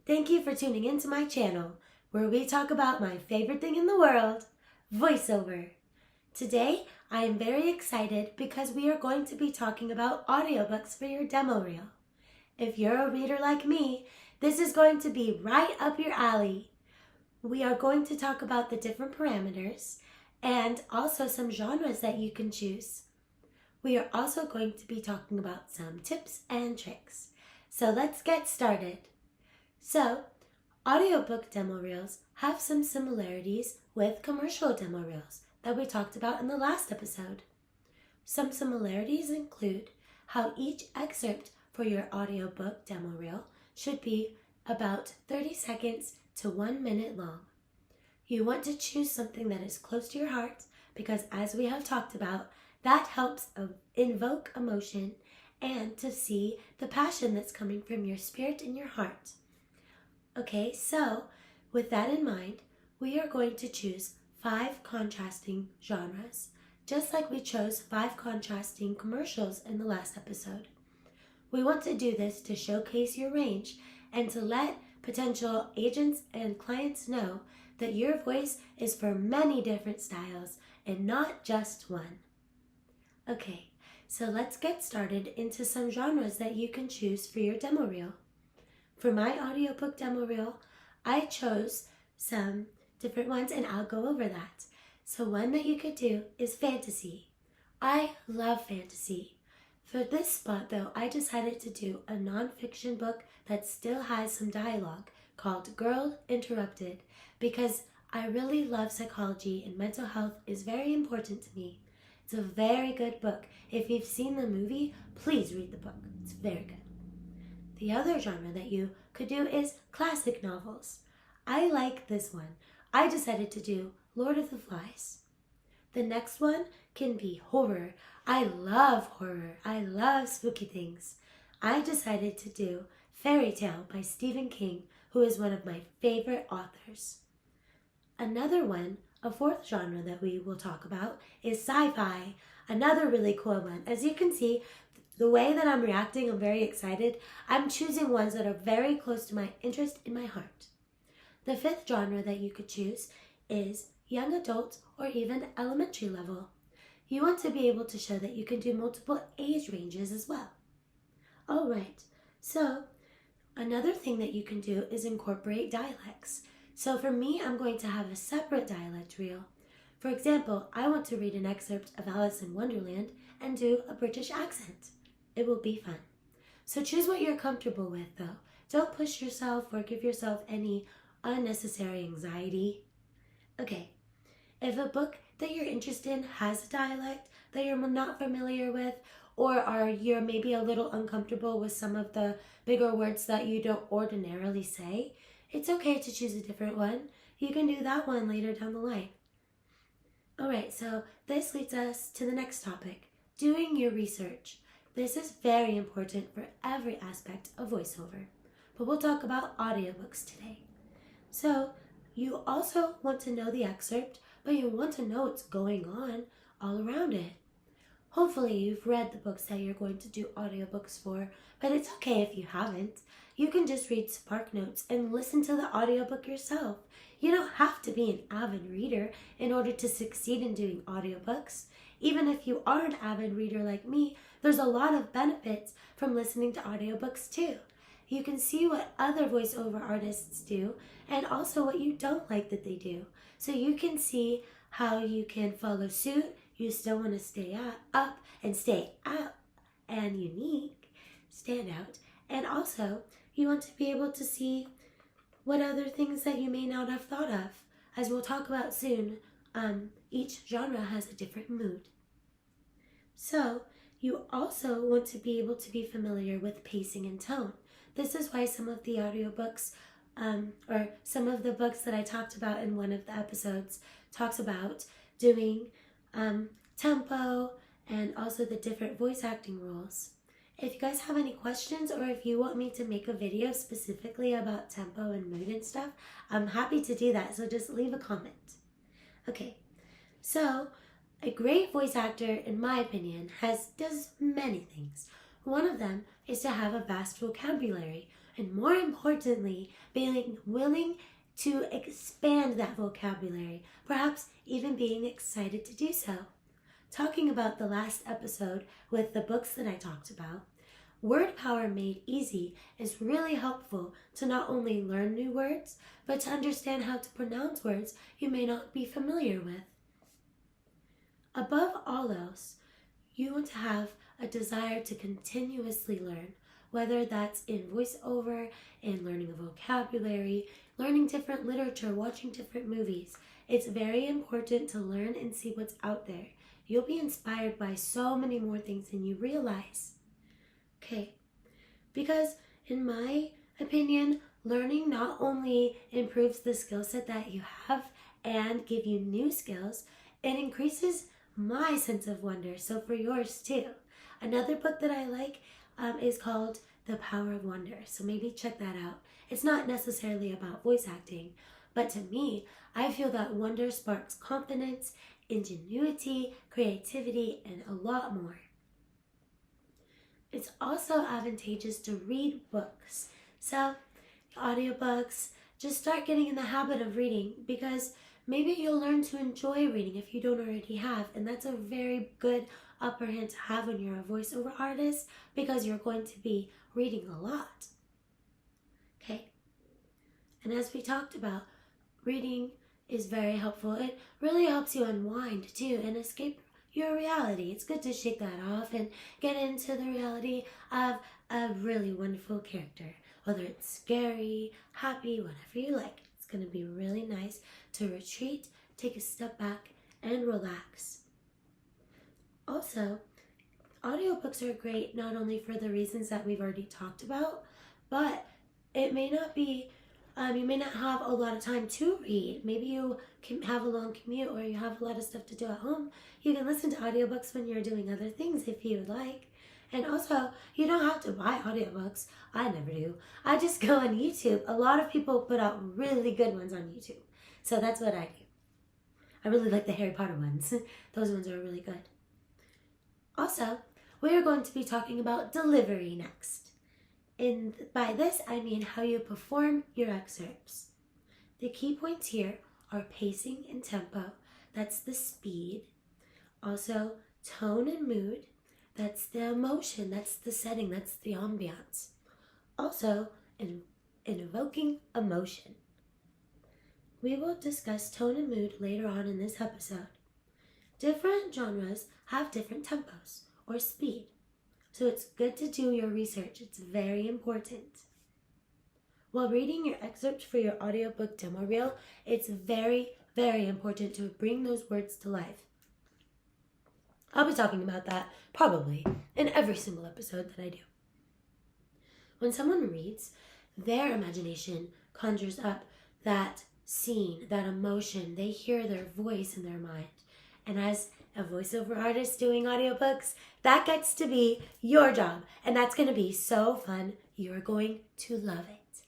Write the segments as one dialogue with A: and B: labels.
A: Thank you for tuning into my channel, where we talk about my favorite thing in the world, voiceover. Today, I am very excited because we are going to be talking about audiobooks for your demo reel. If you're a reader like me, this is going to be right up your alley. We are going to talk about the different parameters and also some genres that you can choose. We are also going to be talking about some tips and tricks. So let's get started. So, audiobook demo reels have some similarities with commercial demo reels that we talked about in the last episode. Some similarities include how each excerpt for your audiobook demo reel should be about 30 seconds to 1 minute long. You want to choose something that is close to your heart because, as we have talked about, that helps invoke emotion and to see the passion that's coming from your spirit and your heart. Okay, so with that in mind, we are going to choose 5 contrasting genres, just like we chose 5 contrasting commercials in the last episode. We want to do this to showcase your range and to let potential agents and clients know that your voice is for many different styles and not just one. Okay, so let's get started into some genres that you can choose for your demo reel. For my audiobook demo reel, I chose some different ones and I'll go over that. So one that you could do is fantasy. I love fantasy. For this spot though, I decided to do a nonfiction book that still has some dialogue called Girl Interrupted because I really love psychology and mental health is very important to me. It's a very good book. If you've seen the movie, please read the book. It's very good. The other genre that you could do is classic novels. I like this one. I decided to do Lord of the Flies. The next one can be horror. I love horror. I love spooky things. I decided to do Fairy Tale by Stephen King, who is one of my favorite authors. Another one, a 4th genre that we will talk about, is sci-fi. Another really cool one. As you can see, the way that I'm reacting, I'm very excited. I'm choosing ones that are very close to my interest in my heart. The 5th genre that you could choose is young adult or even elementary level. You want to be able to show that you can do multiple age ranges as well. Alright, so another thing that you can do is incorporate dialects. So for me, I'm going to have a separate dialect reel. For example, I want to read an excerpt of Alice in Wonderland and do a British accent. It will be fun. So choose what you're comfortable with though. Don't push yourself or give yourself any unnecessary anxiety. Okay, if a book that you're interested in has a dialect that you're not familiar with, or you're maybe a little uncomfortable with some of the bigger words that you don't ordinarily say, it's okay to choose a different one. You can do that one later down the line. Alright, so this leads us to the next topic, doing your research. This is very important for every aspect of voiceover, but we'll talk about audiobooks today. So, you also want to know the excerpt, but you want to know what's going on all around it. Hopefully you've read the books that you're going to do audiobooks for, but it's okay if you haven't. You can just read Spark Notes and listen to the audiobook yourself. You don't have to be an avid reader in order to succeed in doing audiobooks. Even if you are an avid reader like me, there's a lot of benefits from listening to audiobooks too. You can see what other voiceover artists do and also what you don't like that they do. So you can see how you can follow suit. You still want to stay up and stay out and unique, stand out. And also, you want to be able to see what other things that you may not have thought of. As we'll talk about soon, each genre has a different mood. So, you also want to be able to be familiar with pacing and tone. This is why some of the audiobooks, or some of the books that I talked about in one of the episodes, talks about doing tempo and also the different voice acting rules. If you guys have any questions or if you want me to make a video specifically about tempo and mood and stuff, I'm happy to do that, so just leave a comment. Okay, so a great voice actor, in my opinion, does many things. One of them is to have a vast vocabulary. and more importantly, being willing to expand that vocabulary, perhaps even being excited to do so. Talking about the last episode with the books that I talked about, Word Power Made Easy is really helpful to not only learn new words, but to understand how to pronounce words you may not be familiar with. Above all else, you want to have a desire to continuously learn, whether that's in voiceover, in learning a vocabulary, learning different literature, watching different movies. It's very important to learn and see what's out there. You'll be inspired by so many more things than you realize. Okay, because in my opinion, learning not only improves the skill set that you have and give you new skills, it increases my sense of wonder, so for yours too. Another book that I like is called The Power of Wonder, so maybe check that out. It's not necessarily about voice acting, but to me, I feel that wonder sparks confidence, ingenuity, creativity, and a lot more. It's also advantageous to read books. So, audiobooks, just start getting in the habit of reading, because maybe you'll learn to enjoy reading if you don't already have, and that's a very good upper hand to have when you're a voiceover artist, because you're going to be reading a lot. Okay? And as we talked about, reading is very helpful. It really helps you unwind too and escape your reality. It's good to shake that off and get into the reality of a really wonderful character. Whether it's scary, happy, whatever you like. It's going to be really nice to retreat, take a step back, and relax. Also, audiobooks are great not only for the reasons that we've already talked about, but it may not be you may not have a lot of time to read. Maybe you can have a long commute or you have a lot of stuff to do at home. You can listen to audiobooks when you're doing other things if you would like. And also, you don't have to buy audiobooks. I never do. I just go on YouTube. A lot of people put out really good ones on YouTube. So that's what I do. I really like the Harry Potter ones. Those ones are really good. Also, we are going to be talking about delivery next. And by this, I mean how you perform your excerpts. The key points here are pacing and tempo. That's the speed. Also, tone and mood. That's the emotion. That's the setting. That's the ambiance. Also, evoking emotion. We will discuss tone and mood later on in this episode. Different genres have different tempos or speed. So it's good to do your research. It's very important. While reading your excerpt for your audiobook demo reel, it's very, very important to bring those words to life. I'll be talking about that probably in every single episode that I do. When someone reads, their imagination conjures up that scene, that emotion. They hear their voice in their mind. And as a voiceover artist doing audiobooks, that gets to be your job. And that's going to be so fun. You're going to love it.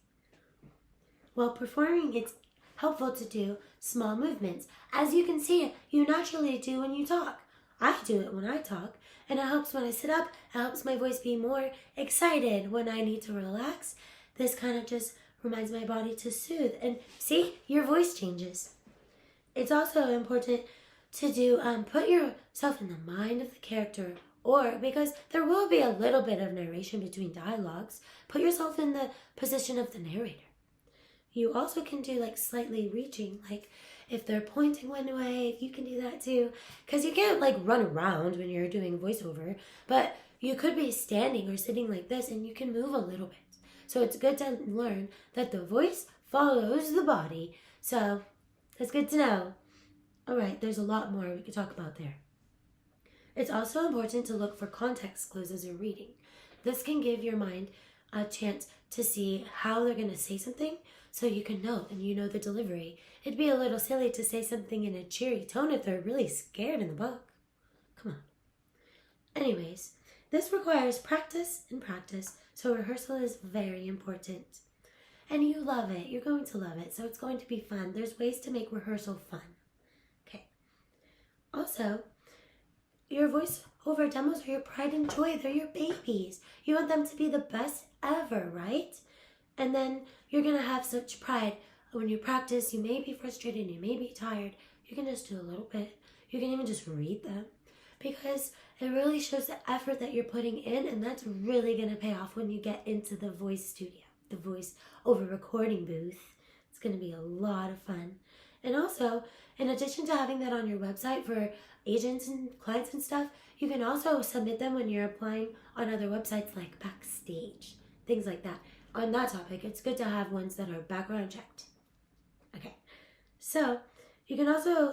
A: While performing, it's helpful to do small movements. As you can see, you naturally do when you talk. I do it when I talk, and it helps when I sit up. It helps my voice be more excited when I need to relax. This kind of just reminds my body to soothe. And see, your voice changes. It's also important to do, put yourself in the mind of the character, or because there will be a little bit of narration between dialogues, put yourself in the position of the narrator. You also can do like slightly reaching, like if they're pointing one way, you can do that too. Because you can't like run around when you're doing voiceover, but you could be standing or sitting like this and you can move a little bit. So it's good to learn that the voice follows the body. So that's good to know. All right, there's a lot more we could talk about there. It's also important to look for context clues as you're reading. This can give your mind a chance to see how they're going to say something so you can know and you know the delivery. It'd be a little silly to say something in a cheery tone if they're really scared in the book. Come on. Anyways, this requires practice and practice, so rehearsal is very important. And you love it. You're going to love it, so it's going to be fun. There's ways to make rehearsal fun. Okay. Also, your voiceover demos are your pride and joy. They're your babies. You want them to be the best ever, right? And then you're going to have such pride. When you practice, you may be frustrated, you may be tired. You can just do a little bit. You can even just read them because it really shows the effort that you're putting in, and that's really going to pay off when you get into the voice studio, the voice over recording booth. It's going to be a lot of fun. And also, in addition to having that on your website for agents and clients and stuff, you can also submit them when you're applying on other websites like Backstage, things like that. On that topic, it's good to have ones that are background checked. Okay, so you can also,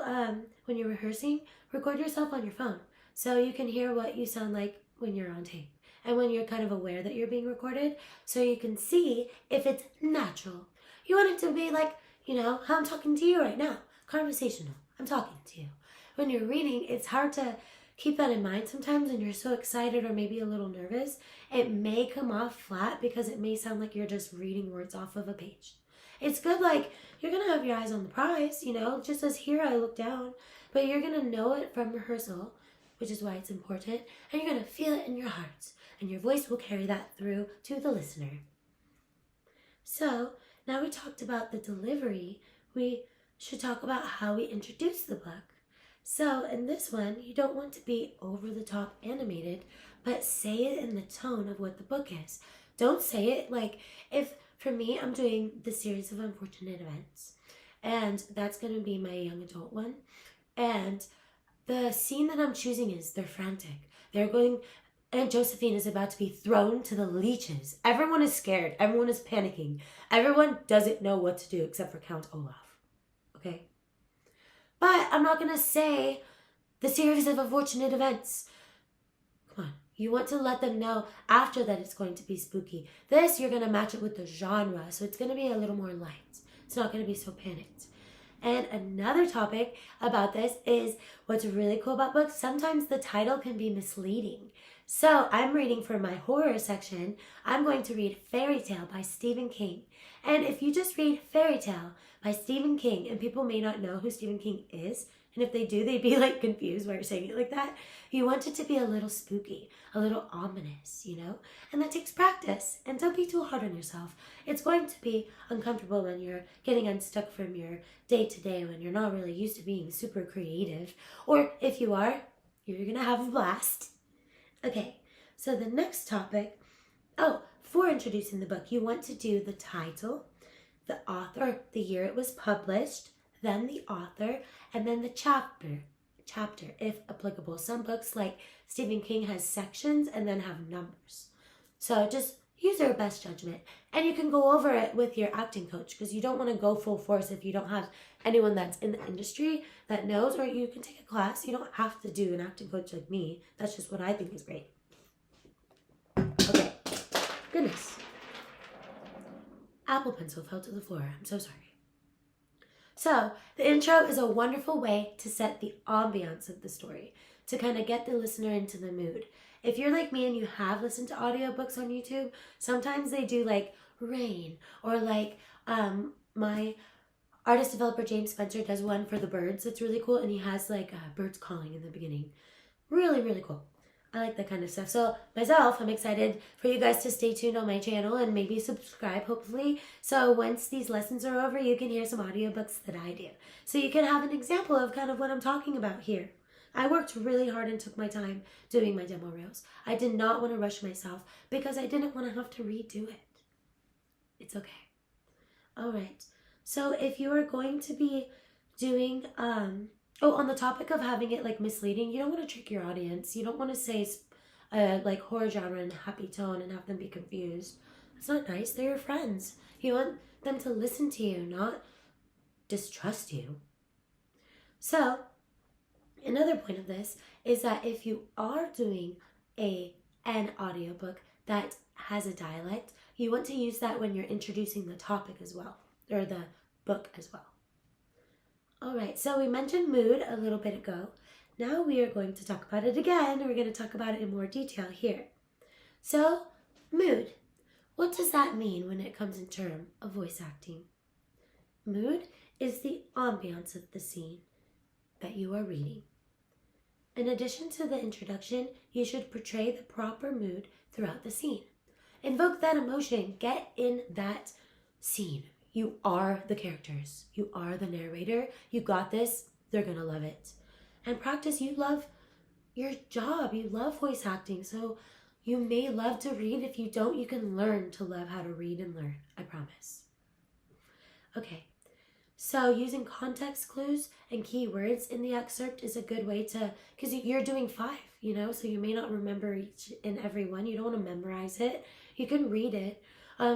A: when you're rehearsing, record yourself on your phone so you can hear what you sound like when you're on tape and when you're kind of aware that you're being recorded, so you can see if it's natural. You want it to be like, how I'm talking to you right now, conversational. I'm talking to you. When you're reading, it's hard to keep that in mind sometimes when you're so excited or maybe a little nervous. It may come off flat because it may sound like you're just reading words off of a page. It's good, like, you're going to have your eyes on the prize, just as here I look down, but you're going to know it from rehearsal, which is why it's important, and you're going to feel it in your hearts, and your voice will carry that through to the listener. So, now we talked about the delivery, we should talk about how we introduce the book. So, in this one, you don't want to be over-the-top animated, but say it in the tone of what the book is. Don't say it like, for me, I'm doing the series of unfortunate events, and that's going to be my young adult one. And the scene that I'm choosing is they're frantic. Aunt Josephine is about to be thrown to the leeches. Everyone is scared. Everyone is panicking. Everyone doesn't know what to do except for Count Olaf. Okay? But I'm not going to say the series of unfortunate events. Come on. You want to let them know after that it's going to be spooky. This, you're going to match it with the genre, so it's going to be a little more light. It's not going to be so panicked. And another topic about this is what's really cool about books. Sometimes the title can be misleading. So I'm reading for my horror section. I'm going to read Fairy Tale by Stephen King. And if you just read Fairy Tale by Stephen King, and people may not know who Stephen King is, and if they do, they'd be like confused why you're saying it like that. You want it to be a little spooky, a little ominous, And that takes practice. And don't be too hard on yourself. It's going to be uncomfortable when you're getting unstuck from your day-to-day, when you're not really used to being super creative. Or if you are, you're going to have a blast. Okay, so the next topic, for introducing the book, you want to do the title, the author, the year it was published, then the author, and then the chapter, if applicable. Some books, like Stephen King, has sections and then have numbers. So just use your best judgment. And you can go over it with your acting coach, because you don't want to go full force if you don't have anyone that's in the industry that knows, or you can take a class. You don't have to do an acting coach like me. That's just what I think is great. Okay. Goodness. Apple pencil fell to the floor. I'm so sorry. So, the intro is a wonderful way to set the ambiance of the story, to kind of get the listener into the mood. If you're like me and you have listened to audiobooks on YouTube, sometimes they do like rain, or like my artist developer James Spencer does one for the birds. It's really cool, and he has like birds calling in the beginning. Really, really cool. I like that kind of stuff. So myself, I'm excited for you guys to stay tuned on my channel and maybe subscribe, hopefully. So once these lessons are over, you can hear some audiobooks that I do. So you can have an example of kind of what I'm talking about here. I worked really hard and took my time doing my demo reels. I did not want to rush myself because I didn't want to have to redo it. It's okay. All right. So if you are going to be doing, on the topic of having it like misleading, you don't want to trick your audience. You don't want to say like horror genre in a happy tone and have them be confused. That's not nice. They're your friends. You want them to listen to you, not distrust you. So another point of this is that if you are doing an audiobook that has a dialect, you want to use that when you're introducing the topic as well, or the book as well. All right, so we mentioned mood a little bit ago. Now we are going to talk about it again. We're going to talk about it in more detail here. So, mood. What does that mean when it comes in terms of voice acting? Mood is the ambiance of the scene that you are reading. In addition to the introduction, you should portray the proper mood throughout the scene. invoke that emotion. Get in that scene. You are the characters. You are the narrator. You got this. They're going to love it. And practice. You love your job. You love voice acting. So you may love to read. If you don't, you can learn to love how to read and learn. I promise. Okay. So using context clues and keywords in the excerpt is a good way to, because you're doing 5, so you may not remember each and every one. You don't want to memorize it. You can read it.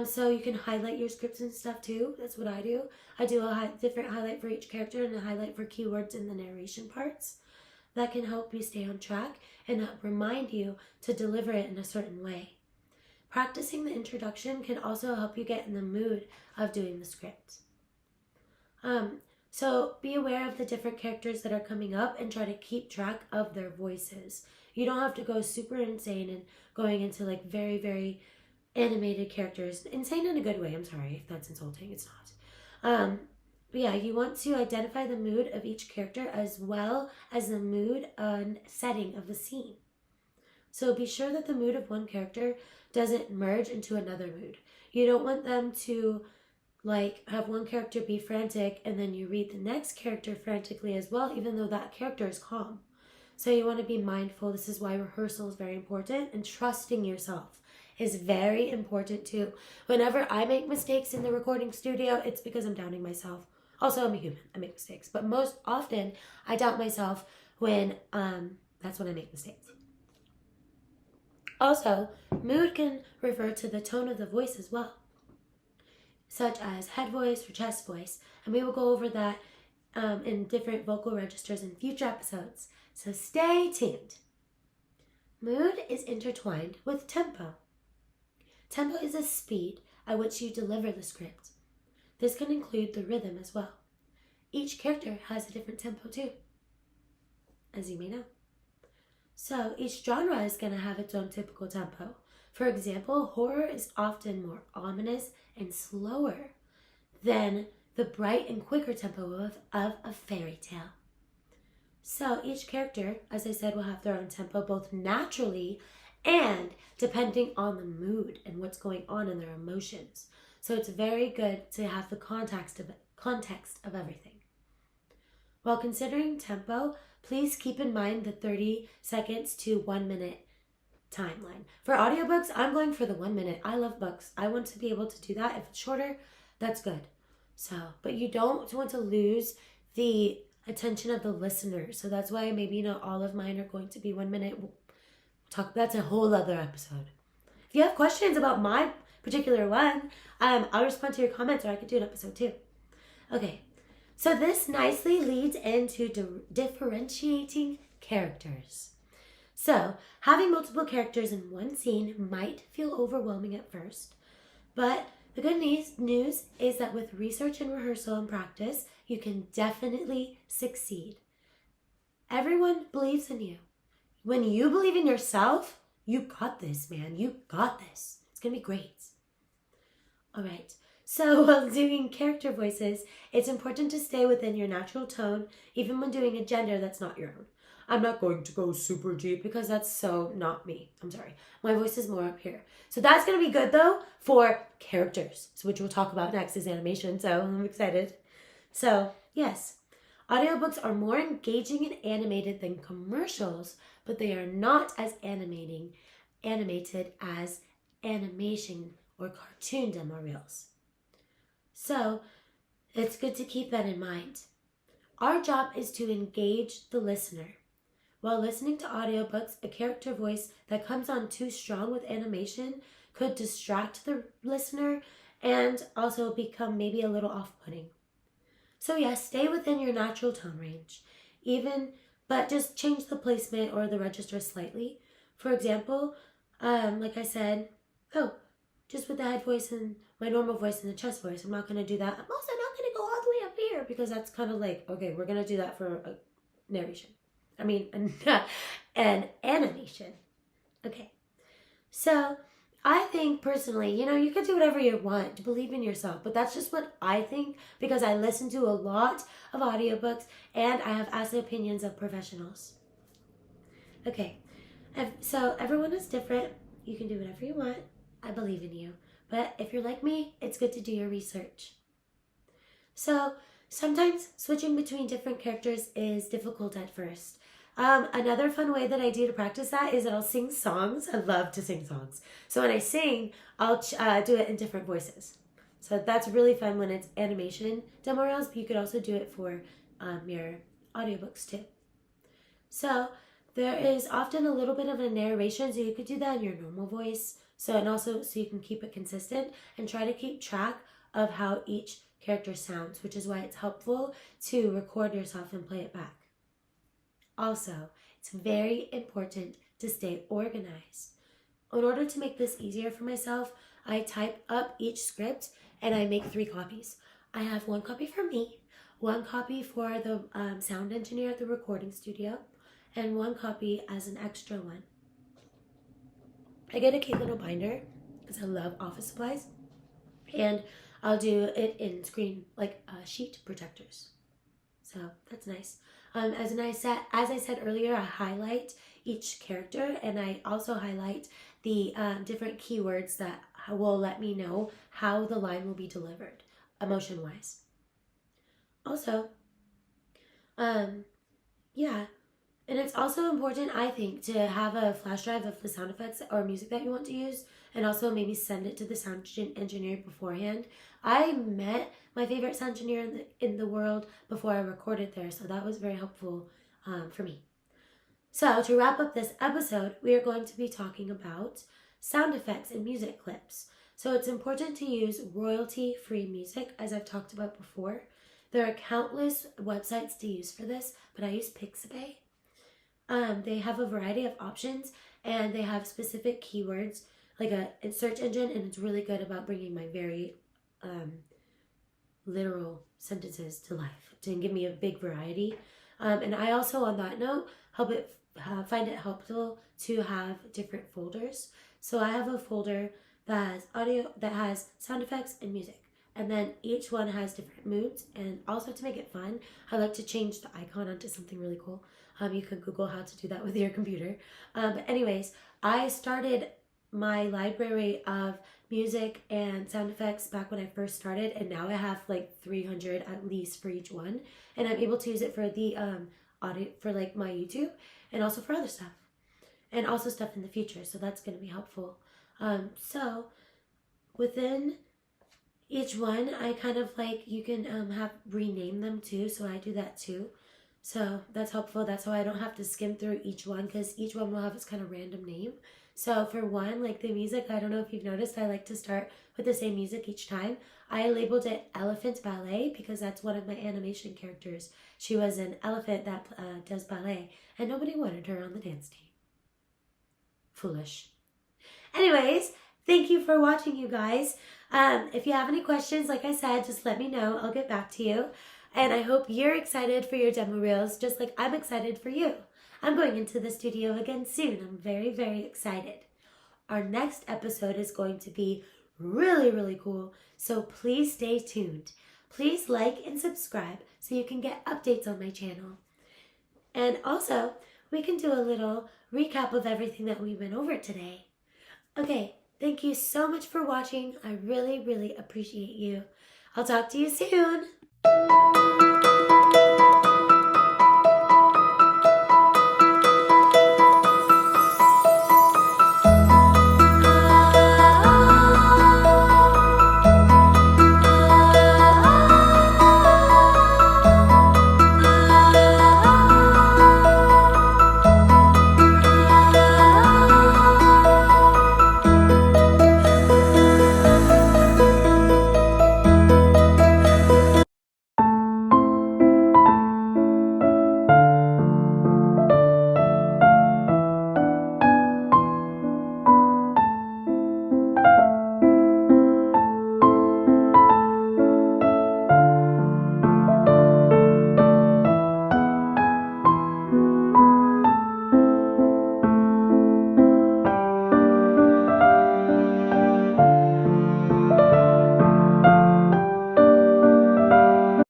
A: So you can highlight your scripts and stuff too. That's what I do. I do a different highlight for each character and a highlight for keywords in the narration parts. That can help you stay on track and help remind you to deliver it in a certain way. Practicing the introduction can also help you get in the mood of doing the script. So be aware of the different characters that are coming up and try to keep track of their voices. You don't have to go super insane and going into like very, very animated characters. Insane in a good way. I'm sorry if that's insulting. It's not. But yeah, you want to identify the mood of each character as well as the mood and setting of the scene. So be sure that the mood of one character doesn't merge into another mood. You don't want them to have one character be frantic and then you read the next character frantically as well, even though that character is calm. So you want to be mindful. This is why rehearsal is very important, and trusting yourself is very important too. Whenever I make mistakes in the recording studio, it's because I'm doubting myself. Also, I'm a human. I make mistakes. But most often, I doubt myself when that's when I make mistakes. Also, mood can refer to the tone of the voice as well, such as head voice or chest voice. And we will go over that in different vocal registers in future episodes. So stay tuned. Mood is intertwined with tempo. Tempo is the speed at which you deliver the script. This can include the rhythm as well. Each character has a different tempo too, as you may know. So each genre is going to have its own typical tempo. For example, horror is often more ominous and slower than the bright and quicker tempo of a fairy tale. So each character, as I said, will have their own tempo, both naturally and depending on the mood and what's going on in their emotions. So it's very good to have the context of everything. While considering tempo, please keep in mind the 30 seconds to 1 minute timeline. For audiobooks, I'm going for the 1 minute. I love books. I want to be able to do that. If it's shorter, that's good. But you don't want to lose the attention of the listener. So that's why maybe not all of mine are going to be 1 minute. That's a whole other episode. If you have questions about my particular one, I'll respond to your comments, or I could do an episode too. Okay, so this nicely leads into differentiating characters. So having multiple characters in one scene might feel overwhelming at first, but the good news is that with research and rehearsal and practice, you can definitely succeed. Everyone believes in you. When you believe in yourself, you got this, man. You got this. It's going to be great. All right. So while doing character voices, it's important to stay within your natural tone, even when doing a gender that's not your own. I'm not going to go super deep because that's so not me. I'm sorry. My voice is more up here. So that's going to be good, though, for characters, which we'll talk about next is animation. So I'm excited. So, yes, audiobooks are more engaging and animated than commercials, but they are not as animated as animation or cartoon demo reels. So it's good to keep that in mind. Our job is to engage the listener. While listening to audiobooks, a character voice that comes on too strong with animation could distract the listener and also become maybe a little off-putting. So yes, stay within your natural tone range, but just change the placement or the register slightly. For example, like I said, just with the head voice and my normal voice and the chest voice, I'm not going to do that. I'm also not going to go all the way up here because that's kind of like, okay, we're going to do that for a narration. An animation. Okay. So I think personally, you can do whatever you want to believe in yourself, but that's just what I think because I listen to a lot of audiobooks and I have asked the opinions of professionals. Okay. So everyone is different. You can do whatever you want. I believe in you. But if you're like me, it's good to do your research. So sometimes switching between different characters is difficult at first. Another fun way that I do to practice that is that I'll sing songs. I love to sing songs. So when I sing, I'll do it in different voices. So that's really fun when it's animation demo reels, but you could also do it for your audiobooks too. So there is often a little bit of a narration, so you could do that in your normal voice. And also so you can keep it consistent and try to keep track of how each character sounds, which is why it's helpful to record yourself and play it back. Also, it's very important to stay organized. In order to make this easier for myself, I type up each script and I make 3 copies. I have 1 copy for me, 1 copy for the sound engineer at the recording studio, and 1 copy as an extra one. I get a cute little binder because I love office supplies, and I'll do it in screen sheet protectors. So that's nice. As I said earlier, I highlight each character, and I also highlight the different keywords that will let me know how the line will be delivered, emotion-wise. Also, and it's also important, I think, to have a flash drive of the sound effects or music that you want to use, and also maybe send it to the sound engineer beforehand. I met my favorite sound engineer in the world before I recorded there, so that was very helpful for me. So to wrap up this episode, we are going to be talking about sound effects and music clips. So it's important to use royalty-free music, as I've talked about before. There are countless websites to use for this, but I use Pixabay. They have a variety of options, and they have specific keywords, like a search engine, and it's really good about bringing my very literal sentences to life, to give me a big variety. And I also, on that note, find it helpful to have different folders. So I have a folder that has sound effects and music. And then each one has different moods, and also to make it fun, I like to change the icon onto something really cool. You can Google how to do that with your computer. But anyways, I started my library of music and sound effects back when I first started, and now I have like 300 at least for each one, and I'm able to use it for the audio, for like my YouTube, and also for other stuff, and also stuff in the future. So that's going to be helpful. So within each one, I kind of you can rename them too, so I do that too. So that's helpful. That's how I don't have to skim through each one, because each one will have its kind of random name. So for one, like the music, I don't know if you've noticed, I like to start with the same music each time. I labeled it Elephant Ballet because that's one of my animation characters. She was an elephant that does ballet, and nobody wanted her on the dance team. Foolish. Anyways, thank you for watching, you guys. If you have any questions, like I said, just let me know. I'll get back to you. And I hope you're excited for your demo reels, just like I'm excited for you. I'm going into the studio again soon. I'm very, very excited. Our next episode is going to be really, really cool. So please stay tuned. Please like and subscribe so you can get updates on my channel. And also, we can do a little recap of everything that we went over today. Okay, thank you so much for watching. I really, really appreciate you. I'll talk to you soon.